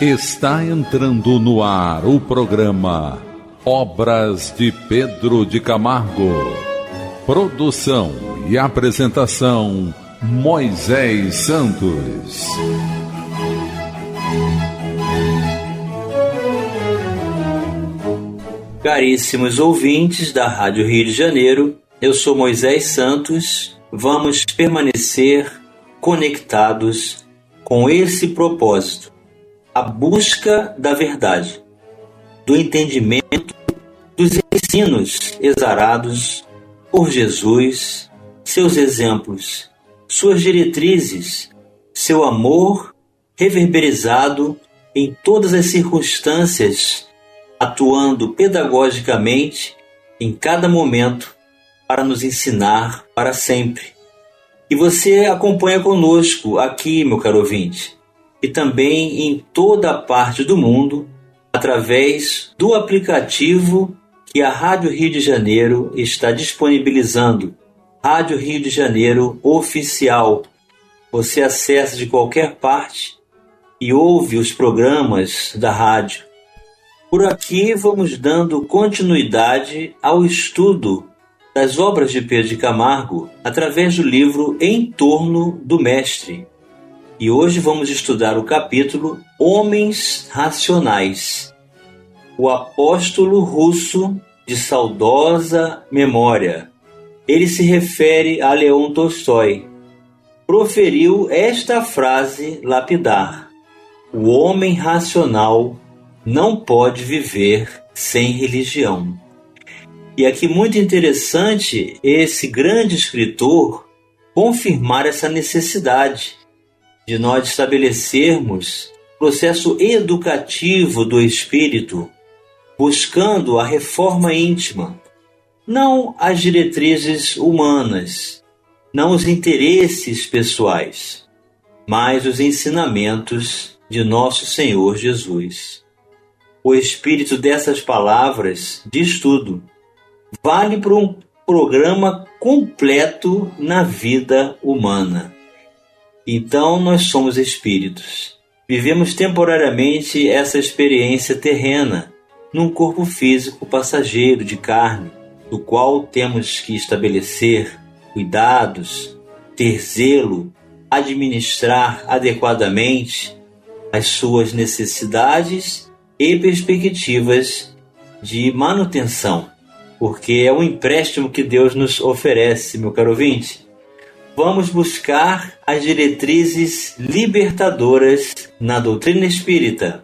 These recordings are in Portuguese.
Está entrando no ar o programa Obras de Pedro de Camargo. Produção e apresentação Moisés Santos. Caríssimos ouvintes da Rádio Rio de Janeiro, eu sou Moisés Santos. Vamos permanecer conectados com esse propósito: a busca da verdade, do entendimento dos ensinos exarados por Jesus, seus exemplos, suas diretrizes, seu amor reverberizado em todas as circunstâncias, atuando pedagogicamente em cada momento para nos ensinar para sempre. E você acompanha conosco aqui, meu caro ouvinte, e também em toda a parte do mundo, através do aplicativo que a Rádio Rio de Janeiro está disponibilizando, Rádio Rio de Janeiro Oficial. Você acessa de qualquer parte e ouve os programas da rádio. Por aqui vamos dando continuidade ao estudo das obras de Pedro de Camargo através do livro Em Torno do Mestre. E hoje vamos estudar o capítulo Homens Racionais. O apóstolo russo de saudosa memória, ele se refere a Leon Tolstói, proferiu esta frase lapidar: o homem racional não pode viver sem religião. E aqui muito interessante esse grande escritor confirmar essa necessidade de nós estabelecermos processo educativo do espírito, buscando a reforma íntima, não as diretrizes humanas, não os interesses pessoais, mas os ensinamentos de nosso Senhor Jesus. O espírito dessas palavras diz tudo. Vale para um programa completo na vida humana. Então nós somos espíritos. Vivemos temporariamente essa experiência terrena, num corpo físico passageiro de carne, do qual temos que estabelecer cuidados, ter zelo, administrar adequadamente as suas necessidades e perspectivas de manutenção, porque é um empréstimo que Deus nos oferece, meu caro ouvinte. Vamos buscar as diretrizes libertadoras na doutrina espírita.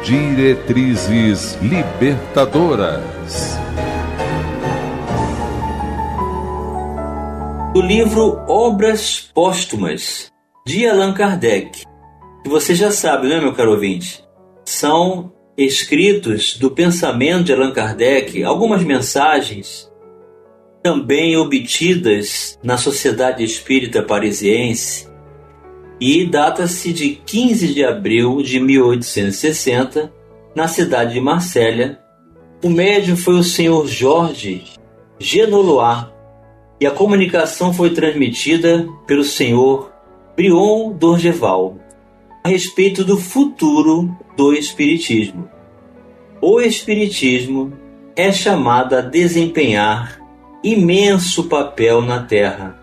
Diretrizes libertadoras. Do livro Obras Póstumas, de Allan Kardec, que você já sabe, não é, meu caro ouvinte? São escritos do pensamento de Allan Kardec, algumas mensagens também obtidas na Sociedade Espírita Parisiense, e data-se de 15 de abril de 1860, na cidade de Marsella. O médium foi o senhor Jorge Genolois, e a comunicação foi transmitida pelo senhor Brion d'Orgeval a respeito do futuro do Espiritismo. O Espiritismo é chamado a desempenhar imenso papel na Terra.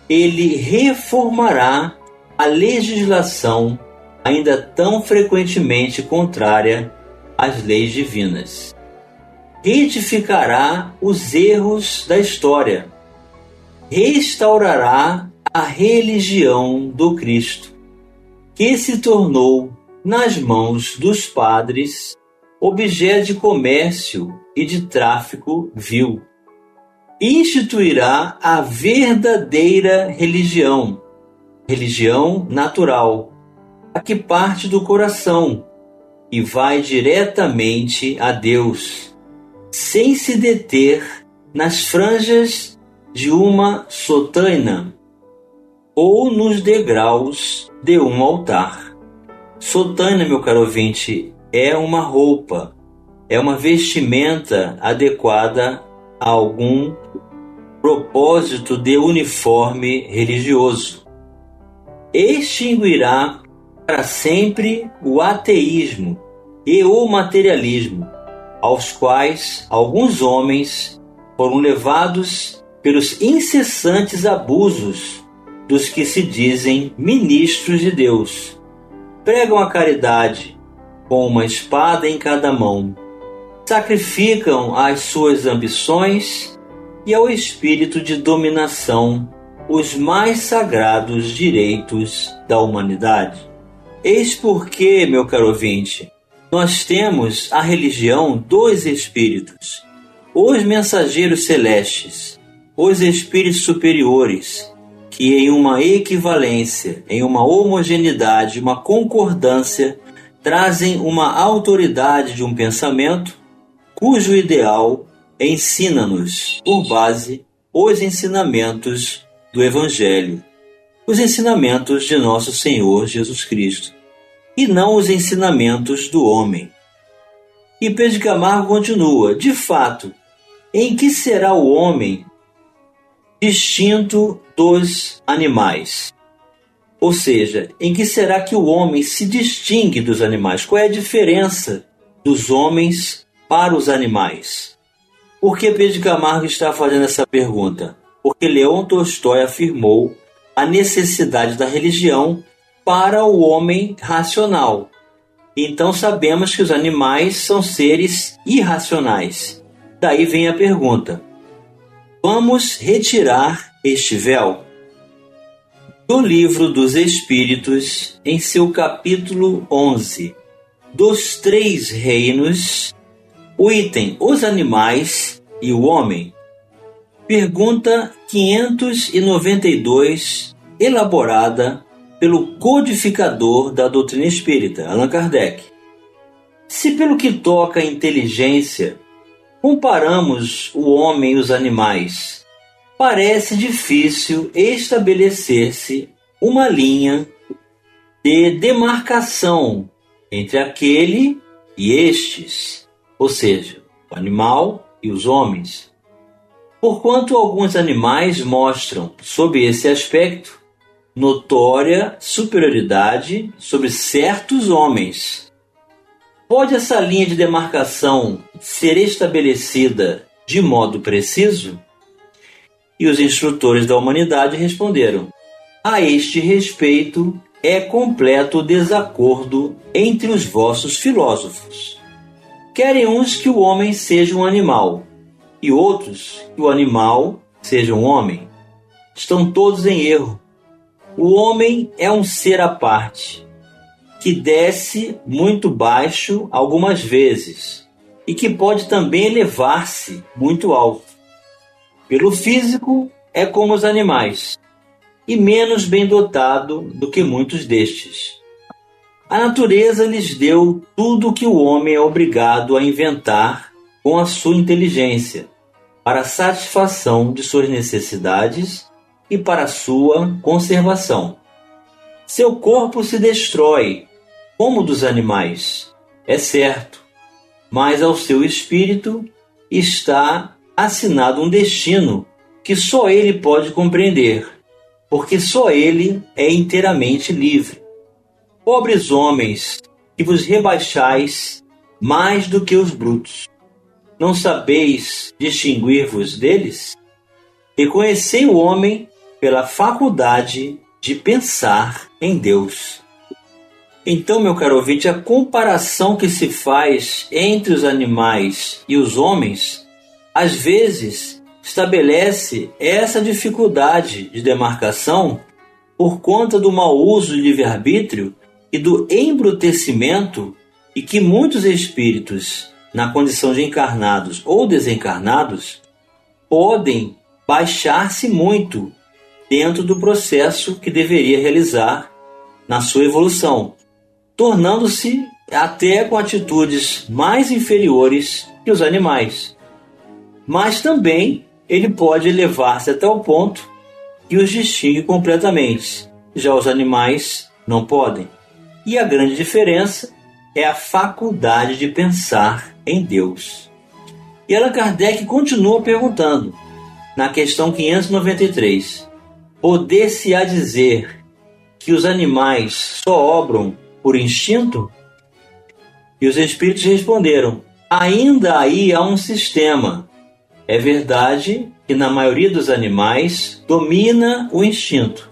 Ele reformará a legislação ainda tão frequentemente contrária às leis divinas. Retificará os erros da história. Restaurará a religião do Cristo, que se tornou, nas mãos dos padres, objeto de comércio e de tráfico vil. Instituirá a verdadeira religião, religião natural, a que parte do coração e vai diretamente a Deus, sem se deter nas franjas de uma sotaina ou nos degraus de um altar. Sotaina, meu caro ouvinte, é uma roupa, é uma vestimenta adequada a algum propósito de uniforme religioso. extinguirá para sempre o ateísmo e o materialismo, aos quais alguns homens foram levados pelos incessantes abusos dos que se dizem ministros de Deus. Pregam a caridade com uma espada em cada mão, sacrificam às suas ambições e ao espírito de dominação os mais sagrados direitos da humanidade. Eis porque, meu caro ouvinte, nós temos a religião dos espíritos, os mensageiros celestes, os espíritos superiores, que em uma equivalência, em uma homogeneidade, uma concordância, trazem uma autoridade de um pensamento cujo ideal ensina-nos, por base, os ensinamentos do Evangelho, os ensinamentos de nosso Senhor Jesus Cristo, e não os ensinamentos do homem. E Pedro de Camargo continua: de fato, em que será o homem distinto dos animais? Ou seja, em que será que o homem se distingue dos animais? Qual é a diferença dos homens para os animais? Por que Pedro de Camargo está fazendo essa pergunta? Porque Leão Tolstói afirmou a necessidade da religião para o homem racional. Então sabemos que os animais são seres irracionais. Daí vem a pergunta: vamos retirar este véu? Do Livro dos Espíritos, em seu capítulo 11, dos três reinos, o item Os Animais e o Homem, pergunta 592, elaborada pelo codificador da doutrina espírita, Allan Kardec. Se pelo que toca à inteligência, comparamos o homem e os animais, parece difícil estabelecer-se uma linha de demarcação entre aquele e estes, ou seja, o animal e os homens. Porquanto alguns animais mostram, sob esse aspecto, notória superioridade sobre certos homens. Pode essa linha de demarcação ser estabelecida de modo preciso? E os instrutores da humanidade responderam: a este respeito é completo o desacordo entre os vossos filósofos. Querem uns que o homem seja um animal, e outros que o animal seja um homem. Estão todos em erro. O homem é um ser à parte, que desce muito baixo algumas vezes, e que pode também elevar-se muito alto. Pelo físico, é como os animais, e menos bem dotado do que muitos destes. A natureza lhes deu tudo o que o homem é obrigado a inventar com a sua inteligência, para a satisfação de suas necessidades e para a sua conservação. Seu corpo se destrói, como o dos animais, é certo, mas ao seu espírito está assinado um destino que só ele pode compreender, porque só ele é inteiramente livre. Pobres homens, que vos rebaixais mais do que os brutos, não sabeis distinguir-vos deles? Reconhecei o homem pela faculdade de pensar em Deus. Então, meu caro ouvinte, a comparação que se faz entre os animais e os homens, às vezes, estabelece essa dificuldade de demarcação por conta do mau uso do livre-arbítrio e do embrutecimento, e que muitos espíritos, na condição de encarnados ou desencarnados, podem baixar-se muito dentro do processo que deveria realizar na sua evolução, tornando-se até com atitudes mais inferiores que os animais. Mas também ele pode elevar-se até o ponto que os distingue completamente. Já os animais não podem. E a grande diferença é a faculdade de pensar em Deus. E Allan Kardec continua perguntando, na questão 593, poder-se-á dizer que os animais só obram por instinto? E os espíritos responderam: ainda aí há um sistema. É verdade que na maioria dos animais domina o instinto.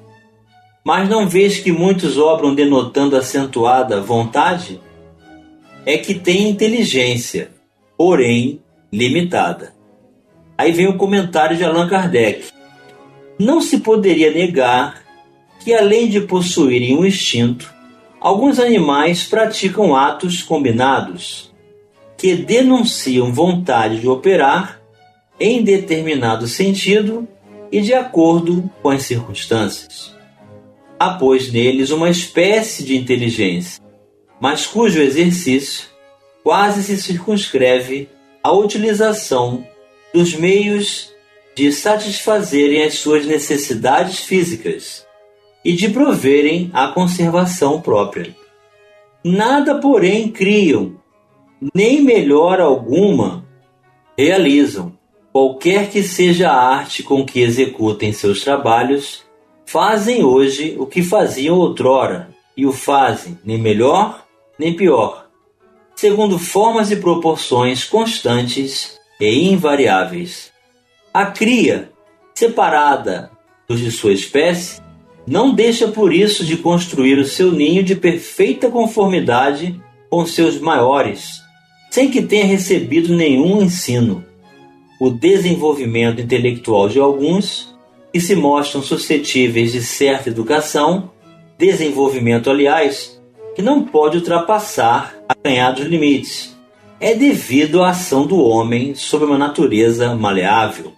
Mas não vês que muitos obram denotando acentuada vontade? É que tem inteligência, porém limitada. Aí vem o comentário de Allan Kardec. Não se poderia negar que, além de possuírem um instinto, alguns animais praticam atos combinados que denunciam vontade de operar em determinado sentido e de acordo com as circunstâncias. Há, pois, neles uma espécie de inteligência, mas cujo exercício quase se circunscreve à utilização dos meios de satisfazerem as suas necessidades físicas e de proverem a conservação própria. Nada, porém, criam, nem melhora alguma realizam. Qualquer que seja a arte com que executem seus trabalhos, fazem hoje o que faziam outrora, e o fazem nem melhor nem pior, segundo formas e proporções constantes e invariáveis. A cria, separada dos de sua espécie, não deixa por isso de construir o seu ninho de perfeita conformidade com seus maiores, sem que tenha recebido nenhum ensino. O desenvolvimento intelectual de alguns, que se mostram suscetíveis de certa educação, desenvolvimento, aliás, que não pode ultrapassar acanhados limites, é devido à ação do homem sobre uma natureza maleável,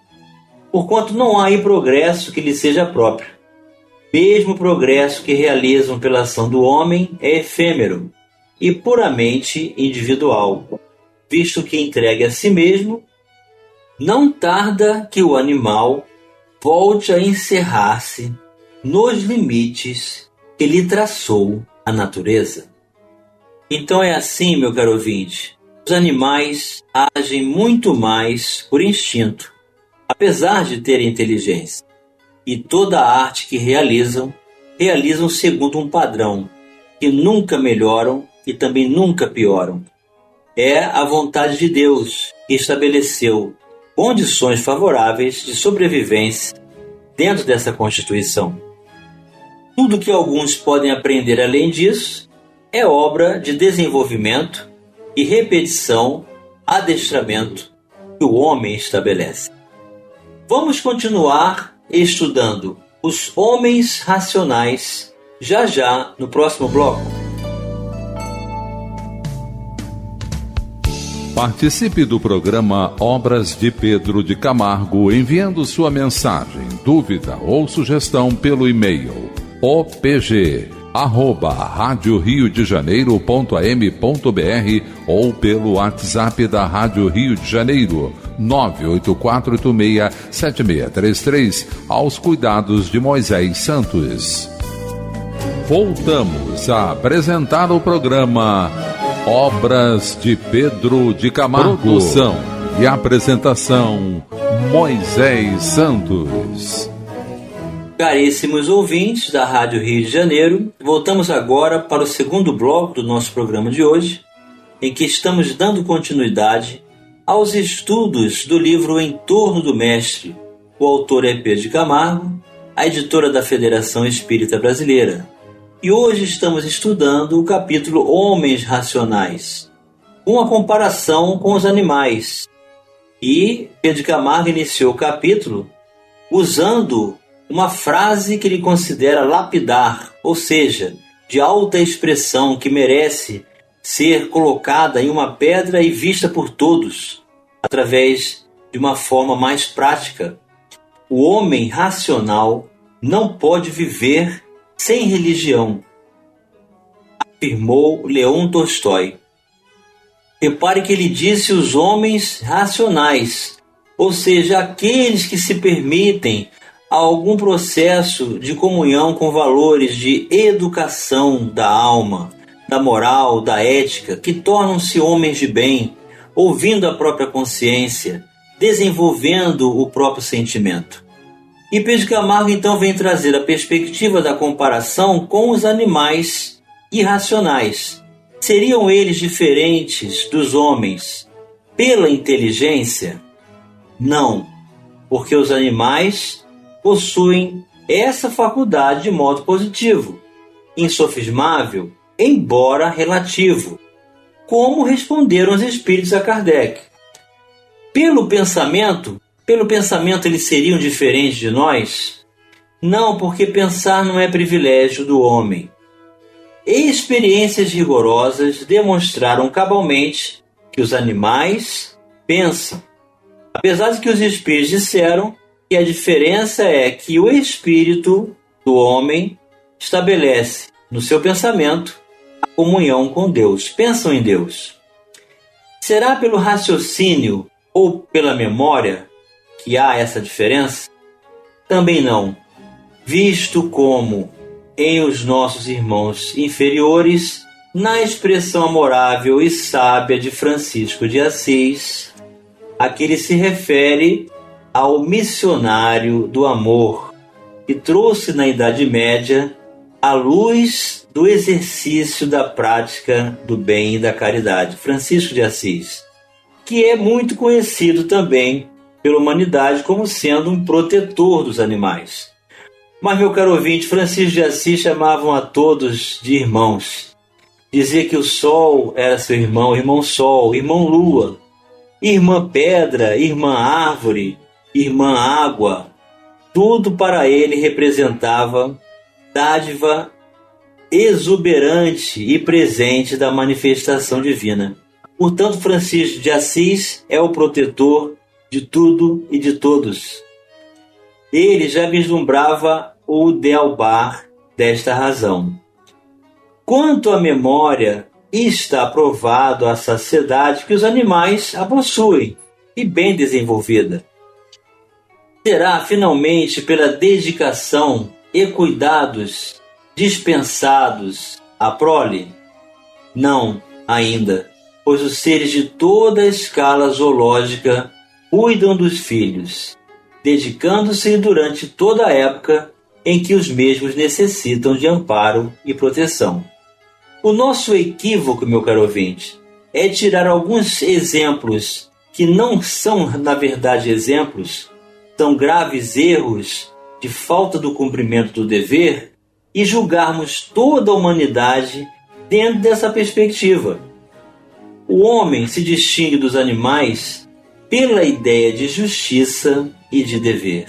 porquanto não há aí progresso que lhe seja próprio. Mesmo o progresso que realizam pela ação do homem é efêmero e puramente individual, visto que entregue a si mesmo, não tarda que o animal volte a encerrar-se nos limites que lhe traçou a natureza. Então é assim, meu caro ouvinte, os animais agem muito mais por instinto, apesar de terem inteligência, e toda a arte que realizam segundo um padrão, que nunca melhoram e também nunca pioram. É a vontade de Deus que estabeleceu condições favoráveis de sobrevivência dentro dessa Constituição. Tudo que alguns podem aprender além disso é obra de desenvolvimento e repetição, adestramento que o homem estabelece. Vamos continuar estudando os homens racionais já no próximo bloco. Participe do programa Obras de Pedro de Camargo enviando sua mensagem, dúvida ou sugestão pelo e-mail opg@radioriodejaneiro.am.br ou pelo WhatsApp da Rádio Rio de Janeiro 984867633 aos cuidados de Moisés Santos. Voltamos a apresentar o programa Obras de Pedro de Camargo. Produção e apresentação Moisés Santos. Caríssimos ouvintes da Rádio Rio de Janeiro, voltamos agora para o segundo bloco do nosso programa de hoje, em que estamos dando continuidade aos estudos do livro Em Torno do Mestre. O autor é Pedro de Camargo, a editora da Federação Espírita Brasileira. E hoje estamos estudando o capítulo Homens Racionais, uma comparação com os animais. E Pedro de Camargo iniciou o capítulo usando uma frase que ele considera lapidar, ou seja, de alta expressão, que merece ser colocada em uma pedra e vista por todos, através de uma forma mais prática. O homem racional não pode viver sem religião, afirmou Leon Tolstói. Repare que ele disse os homens racionais, ou seja, aqueles que se permitem algum processo de comunhão com valores de educação da alma, da moral, da ética, que tornam-se homens de bem, ouvindo a própria consciência, desenvolvendo o próprio sentimento. E Pedro de Camargo então vem trazer a perspectiva da comparação com os animais irracionais. Seriam eles diferentes dos homens pela inteligência? Não, porque os animais possuem essa faculdade de modo positivo, insofismável, embora relativo. Como responderam os espíritos a Kardec? Pelo pensamento eles seriam diferentes de nós? Não, porque pensar não é privilégio do homem. Experiências rigorosas demonstraram cabalmente que os animais pensam. Apesar de que os espíritos disseram que a diferença é que o espírito do homem estabelece no seu pensamento a comunhão com Deus. Pensam em Deus. Será pelo raciocínio ou pela memória que há essa diferença? Também não, visto como em os nossos irmãos inferiores, na expressão amorável e sábia de Francisco de Assis, a que ele se refere ao missionário do amor, que trouxe na Idade Média a luz do exercício da prática do bem e da caridade, Francisco de Assis, que é muito conhecido também pela humanidade como sendo um protetor dos animais. Mas, meu caro ouvinte, Francisco de Assis chamavam a todos de irmãos. Dizia que o sol era seu irmão, irmão sol, irmão lua, irmã pedra, irmã árvore, irmã água. Tudo para ele representava dádiva exuberante e presente da manifestação divina. Portanto, Francisco de Assis é o protetor de tudo e de todos. Ele já vislumbrava o Dealbar desta razão. Quanto à memória, está provado à saciedade que os animais a possuem, e bem desenvolvida. Será, finalmente, pela dedicação e cuidados dispensados à prole? Não, ainda, pois os seres de toda a escala zoológica cuidam dos filhos, dedicando-se durante toda a época em que os mesmos necessitam de amparo e proteção. O nosso equívoco, meu caro ouvinte, é tirar alguns exemplos que não são, na verdade, exemplos, são graves erros de falta do cumprimento do dever e julgarmos toda a humanidade dentro dessa perspectiva. O homem se distingue dos animais pela ideia de justiça e de dever,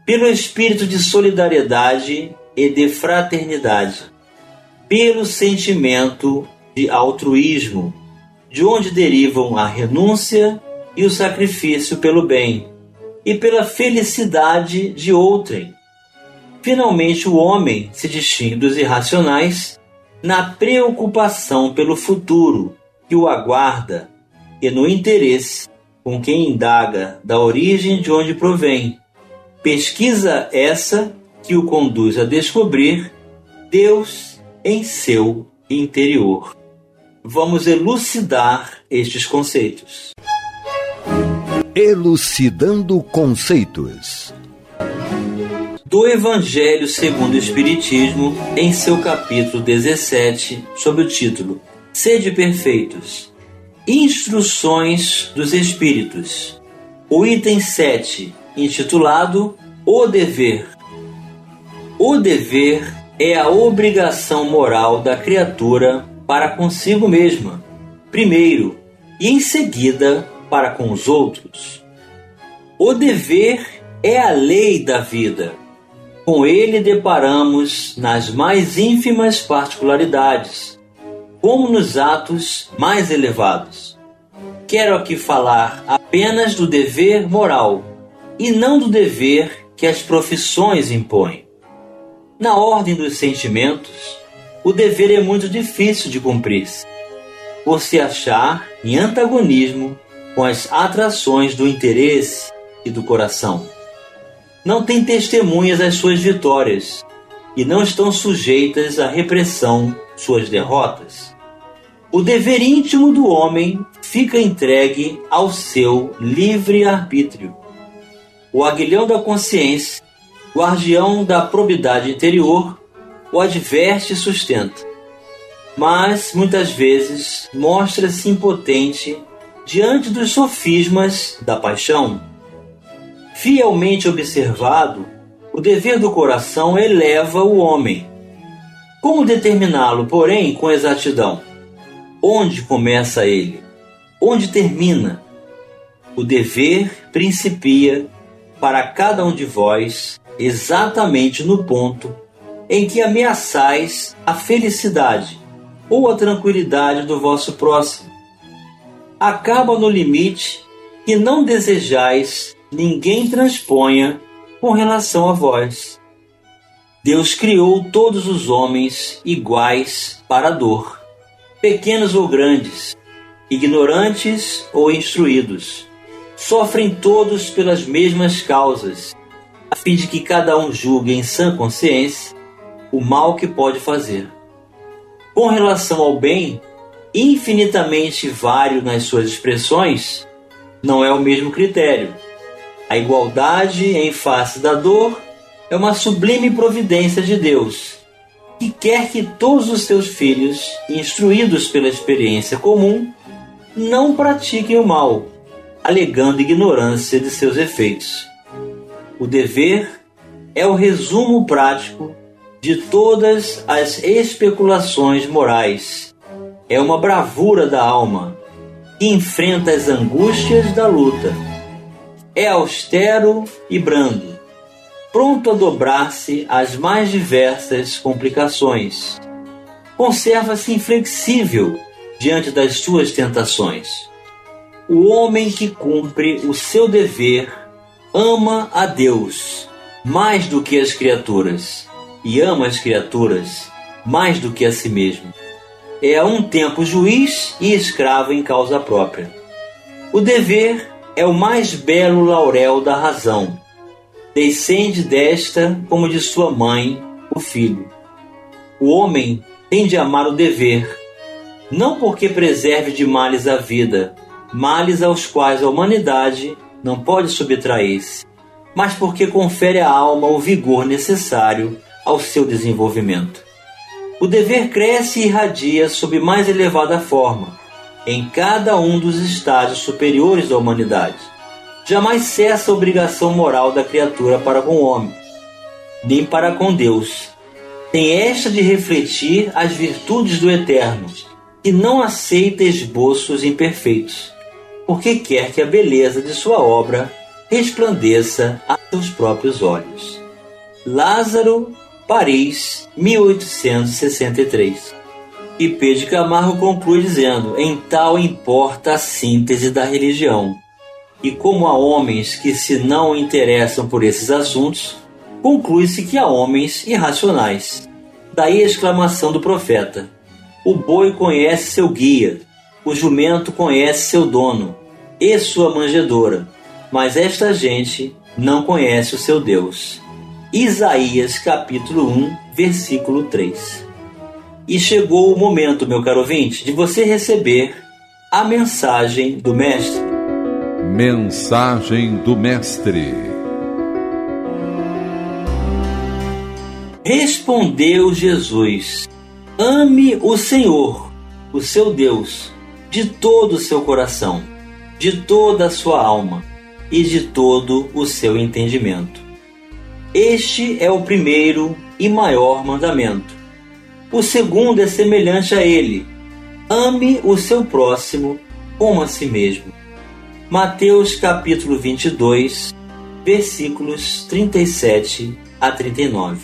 pelo espírito de solidariedade e de fraternidade, pelo sentimento de altruísmo, de onde derivam a renúncia e o sacrifício pelo bem, e pela felicidade de outrem. Finalmente, o homem se distingue dos irracionais na preocupação pelo futuro que o aguarda e no interesse com quem indaga da origem de onde provém. Pesquisa essa que o conduz a descobrir Deus em seu interior. Vamos elucidar estes conceitos. Elucidando conceitos. Do Evangelho segundo o Espiritismo, em seu capítulo 17, sob o título Sede Perfeitos, Instruções dos Espíritos. O item 7, intitulado O Dever. O dever é a obrigação moral da criatura para consigo mesma, primeiro, e em seguida para com os outros. O dever é a lei da vida. Com ele deparamos nas mais ínfimas particularidades, como nos atos mais elevados. Quero aqui falar apenas do dever moral, e não do dever que as profissões impõem. Na ordem dos sentimentos, o dever é muito difícil de cumprir-se, por se achar em antagonismo com as atrações do interesse e do coração. Não tem testemunhas às suas vitórias e não estão sujeitas à repressão suas derrotas. O dever íntimo do homem fica entregue ao seu livre-arbítrio. o aguilhão da consciência, guardião da probidade interior, o adverte e sustenta. Mas, muitas vezes, mostra-se impotente diante dos sofismas da paixão. Fielmente observado, o dever do coração eleva o homem. Como determiná-lo, porém, com exatidão? Onde começa ele? Onde termina? O dever principia para cada um de vós exatamente no ponto em que ameaçais a felicidade ou a tranquilidade do vosso próximo. Acaba no limite que não desejais ninguém transponha com relação a vós. Deus criou todos os homens iguais para a dor, pequenos ou grandes, ignorantes ou instruídos. Sofrem todos pelas mesmas causas, a fim de que cada um julgue em sã consciência o mal que pode fazer. Com relação ao bem, infinitamente vário nas suas expressões, não é o mesmo critério. A igualdade em face da dor é uma sublime providência de Deus, que quer que todos os seus filhos, instruídos pela experiência comum, não pratiquem o mal, alegando ignorância de seus efeitos. O dever é o resumo prático de todas as especulações morais. É uma bravura da alma que enfrenta as angústias da luta. É austero e brando, pronto a dobrar-se às mais diversas complicações. Conserva-se inflexível diante das suas tentações. O homem que cumpre o seu dever ama a Deus mais do que as criaturas, e ama as criaturas mais do que a si mesmo. É a um tempo juiz e escravo em causa própria. O dever é o mais belo laurel da razão. Descende desta como de sua mãe, o filho. O homem tem de amar o dever, não porque preserve de males a vida, males aos quais a humanidade não pode subtrair-se, mas porque confere à alma o vigor necessário ao seu desenvolvimento. O dever cresce e irradia sob mais elevada forma, em cada um dos estágios superiores da humanidade. Jamais cessa a obrigação moral da criatura para com o homem, nem para com Deus. Tem esta de refletir as virtudes do Eterno, e não aceita esboços imperfeitos, porque quer que a beleza de sua obra resplandeça a seus próprios olhos. Lázaro, Paris, 1863. E P. de Camargo conclui dizendo: em tal importa a síntese da religião. E como há homens que se não interessam por esses assuntos, conclui-se que há homens irracionais. Daí a exclamação do profeta: o boi conhece seu guia, o jumento conhece seu dono e sua manjedoura, mas esta gente não conhece o seu Deus. Isaías capítulo 1, versículo 3. E chegou o momento, meu caro ouvinte, de você receber a mensagem do Mestre. Mensagem do Mestre. Respondeu Jesus: ame o Senhor, o seu Deus, de todo o seu coração, de toda a sua alma e de todo o seu entendimento. Este é o primeiro e maior mandamento. O segundo é semelhante a ele: ame o seu próximo como a si mesmo. Mateus capítulo 22, versículos 37 a 39.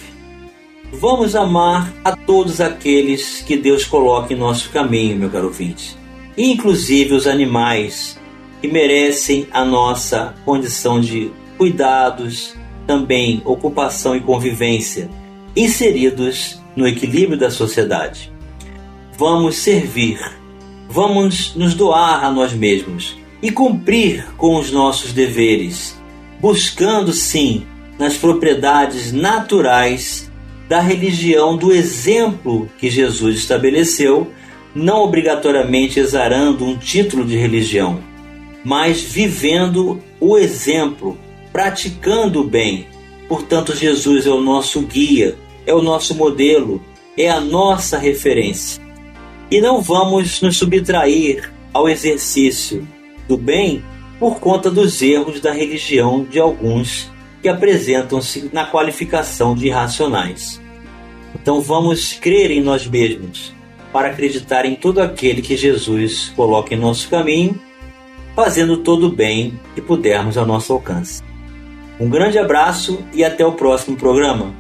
Vamos amar a todos aqueles que Deus coloca em nosso caminho, meu caro ouvinte, inclusive os animais, que merecem a nossa condição de cuidados, também ocupação e convivência, inseridos no equilíbrio da sociedade. Vamos servir, vamos nos doar a nós mesmos e cumprir com os nossos deveres, buscando sim nas propriedades naturais da religião do exemplo que Jesus estabeleceu, não obrigatoriamente exarando um título de religião, mas vivendo o exemplo praticando o bem. Portanto, Jesus é o nosso guia, é o nosso modelo, é a nossa referência. E não vamos nos subtrair ao exercício do bem por conta dos erros da religião de alguns que apresentam-se na qualificação de irracionais. Então vamos crer em nós mesmos para acreditar em todo aquele que Jesus coloca em nosso caminho, fazendo todo o bem que pudermos ao nosso alcance. Um grande abraço e até o próximo programa.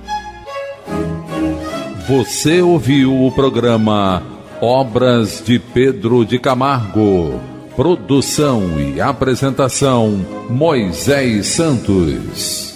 Você ouviu o programa Obras de Pedro de Camargo. Produção e apresentação Moisés Santos.